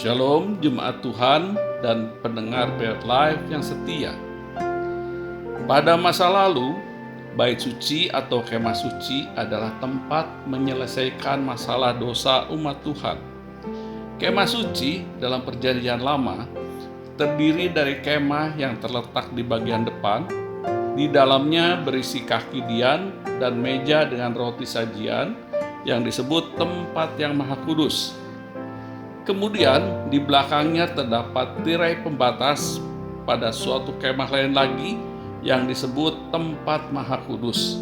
Shalom jemaat Tuhan dan pendengar Beyond Life yang setia. Pada masa lalu, Bait Suci atau Kemah Suci adalah tempat menyelesaikan masalah dosa umat Tuhan. Kemah Suci dalam Perjanjian Lama terdiri dari kemah yang terletak di bagian depan. Di dalamnya berisi kaki dian dan meja dengan roti sajian yang disebut tempat yang maha kudus. Kemudian di belakangnya terdapat tirai pembatas pada suatu kemah lain lagi yang disebut tempat maha kudus.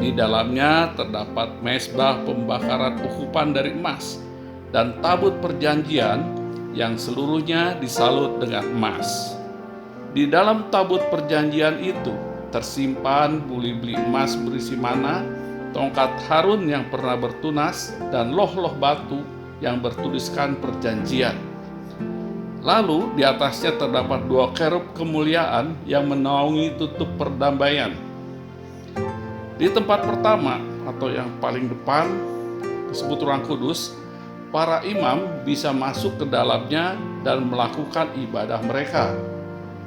Di dalamnya terdapat mezbah pembakaran ukupan dari emas dan tabut perjanjian yang seluruhnya disalut dengan emas. Di dalam tabut perjanjian itu tersimpan buli-buli emas berisi mana, tongkat Harun yang pernah bertunas, dan loh-loh batu yang bertuliskan perjanjian. Lalu di atasnya terdapat dua kerub kemuliaan yang menaungi tutup perdamaian. Di tempat pertama atau yang paling depan disebut ruang kudus, para imam bisa masuk ke dalamnya dan melakukan ibadah mereka,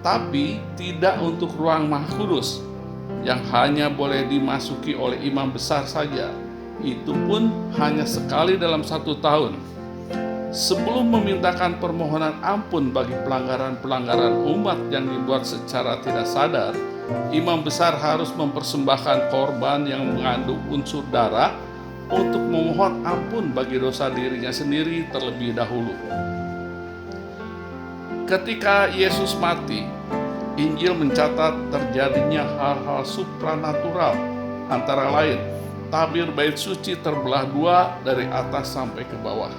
tapi tidak untuk ruang maha kudus yang hanya boleh dimasuki oleh imam besar saja. Itu pun hanya sekali dalam 1 tahun. Sebelum memintakan permohonan ampun bagi pelanggaran-pelanggaran umat yang dibuat secara tidak sadar, imam besar harus mempersembahkan korban yang mengandung unsur darah untuk memohon ampun bagi dosa dirinya sendiri terlebih dahulu. Ketika Yesus mati, Injil mencatat terjadinya hal-hal supranatural, antara lain tabir bait suci terbelah dua dari atas sampai ke bawah.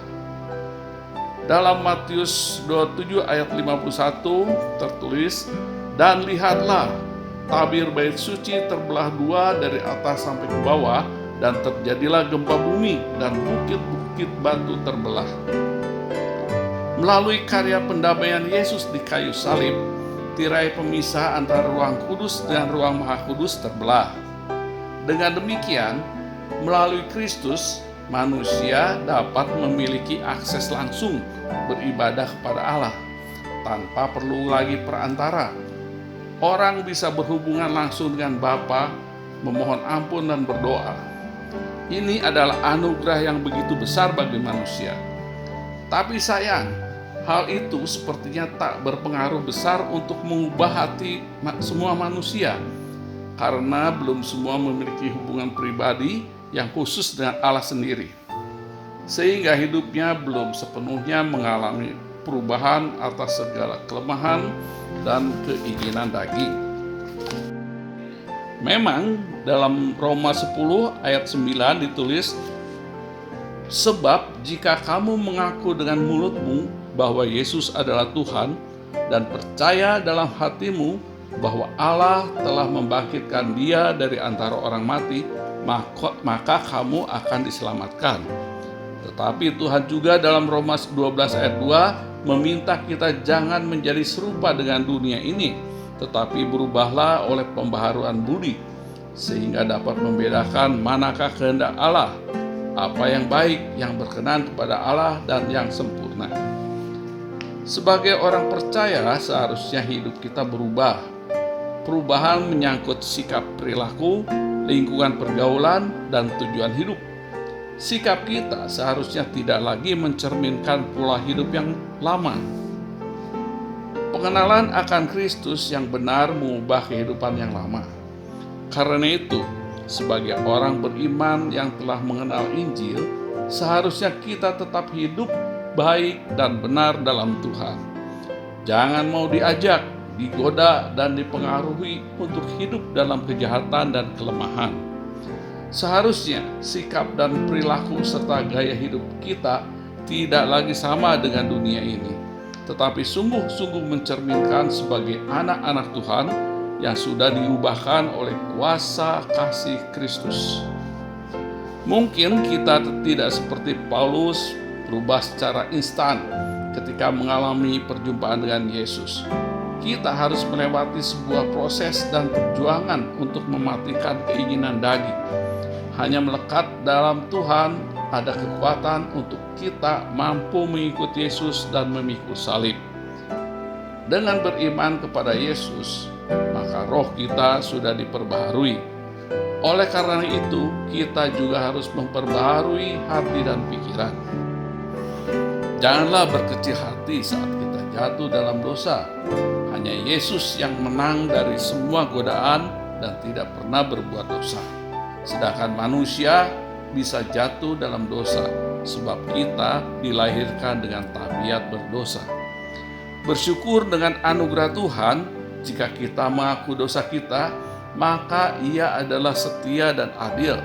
Dalam Matius 27 ayat 51 tertulis, "Dan lihatlah, tabir bait suci terbelah dua dari atas sampai ke bawah, dan terjadilah gempa bumi dan bukit-bukit batu terbelah." Melalui karya pendamaian Yesus di kayu salib, tirai pemisah antara ruang kudus dan ruang maha kudus terbelah. Dengan demikian, melalui Kristus, manusia dapat memiliki akses langsung beribadah kepada Allah tanpa perlu lagi perantara. Orang bisa berhubungan langsung dengan Bapa, memohon ampun dan berdoa. Ini adalah anugerah yang begitu besar bagi manusia. Tapi sayang, hal itu sepertinya tak berpengaruh besar untuk mengubah hati semua manusia, karena belum semua memiliki hubungan pribadi yang khusus dengan Allah sendiri, sehingga hidupnya belum sepenuhnya mengalami perubahan atas segala kelemahan dan keinginan daging. Memang dalam Roma 10 ayat 9 ditulis, "Sebab jika kamu mengaku dengan mulutmu bahwa Yesus adalah Tuhan dan percaya dalam hatimu bahwa Allah telah membangkitkan Dia dari antara orang mati, maka kamu akan diselamatkan." Tetapi Tuhan juga dalam Roma 12 ayat 2 meminta kita jangan menjadi serupa dengan dunia ini, tetapi berubahlah oleh pembaharuan budi, sehingga dapat membedakan manakah kehendak Allah, apa yang baik, yang berkenan kepada Allah, dan yang sempurna. Sebagai orang percaya, seharusnya hidup kita berubah. Perubahan menyangkut sikap perilaku, lingkungan pergaulan, dan tujuan hidup. Sikap kita seharusnya tidak lagi mencerminkan pola hidup yang lama. Pengenalan akan Kristus yang benar mengubah kehidupan yang lama. Karena itu, sebagai orang beriman yang telah mengenal Injil, seharusnya kita tetap hidup baik dan benar dalam Tuhan. Jangan mau diajak, digoda, dan dipengaruhi untuk hidup dalam kejahatan dan kelemahan. Seharusnya sikap dan perilaku serta gaya hidup kita tidak lagi sama dengan dunia ini, tetapi sungguh-sungguh mencerminkan sebagai anak-anak Tuhan yang sudah diubahkan oleh kuasa kasih Kristus. Mungkin kita tidak seperti Paulus berubah secara instan ketika mengalami perjumpaan dengan Yesus. Kita harus melewati sebuah proses dan perjuangan untuk mematikan keinginan daging. Hanya melekat dalam Tuhan ada kekuatan untuk kita mampu mengikuti Yesus dan memikul salib. Dengan beriman kepada Yesus, maka roh kita sudah diperbaharui. Oleh karena itu, kita juga harus memperbaharui hati dan pikiran. Janganlah berkecil hati saat kita jatuh dalam dosa. Hanya Yesus yang menang dari semua godaan dan tidak pernah berbuat dosa. Sedangkan manusia bisa jatuh dalam dosa, sebab kita dilahirkan dengan tabiat berdosa. Bersyukur dengan anugerah Tuhan, jika kita mengaku dosa kita, maka Ia adalah setia dan adil,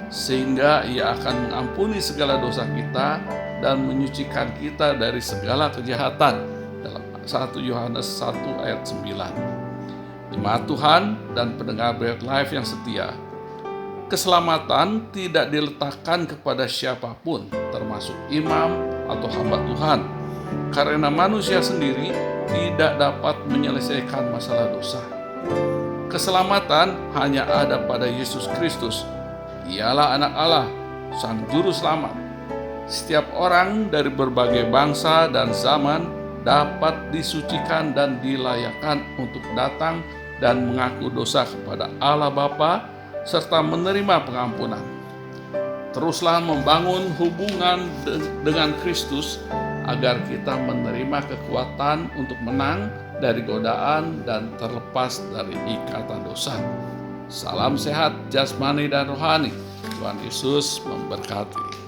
sehingga Ia akan mengampuni segala dosa kita dan menyucikan kita dari segala kejahatan. Dalam 1 Yohanes 1 ayat 9. Jemaat Tuhan dan pendengar Bread Life yang setia, keselamatan tidak diletakkan kepada siapapun, termasuk imam atau hamba Tuhan, karena manusia sendiri tidak dapat menyelesaikan masalah dosa. Keselamatan hanya ada pada Yesus Kristus. Ialah Anak Allah, Sang Juru Selamat. Setiap orang dari berbagai bangsa dan zaman dapat disucikan dan dilayakkan untuk datang dan mengaku dosa kepada Allah Bapa serta menerima pengampunan. Teruslah membangun hubungan dengan Kristus agar kita menerima kekuatan untuk menang dari godaan dan terlepas dari ikatan dosa. Salam sehat jasmani dan rohani. Tuhan Yesus memberkati.